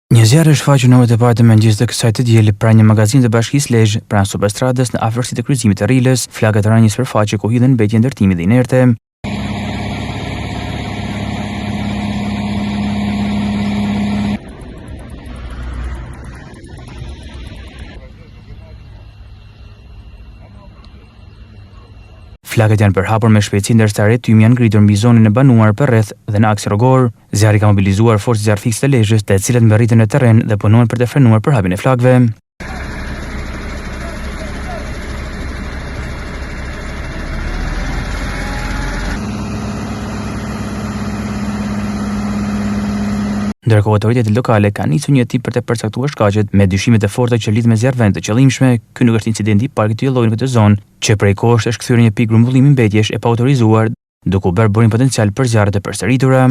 Një zjarr është shfaqur në orët e parë të mëngjesit të kësaj të dieli pranë një magazini të Bashkisë Lezhë, pranë Superstradës në afërsitë të kryqëzimit të Rilës, flakët ranë një sipërfaqe ku hidhen mbetje ndërtimi dhe inerte. Flakët janë përhapur me shpejtësi ndërsa rrethymë janë ngritur mbi zonën e banuar përreth dhe në aks rrogor. Zjarri ka mobilizuar forcat zjarrfikse të Lezhës, të cilat mbërriten në terren dhe punojnë për të frenuar përhapjen e flakëve. Ndërkohë autoritetet lokale kanë nisur një hetim për të përcaktuar shkaqet me dyshimet e forta që lidhen me zjarrvend të qëllimshme. Ky nuk është incidenti i parë këtij lloji në këtë zonë, që prej kohësh është kthyer një pikë grumbullimi mbetjesh e paautorizuar, duke u bërë burim potencial për zjarre të përsëritura.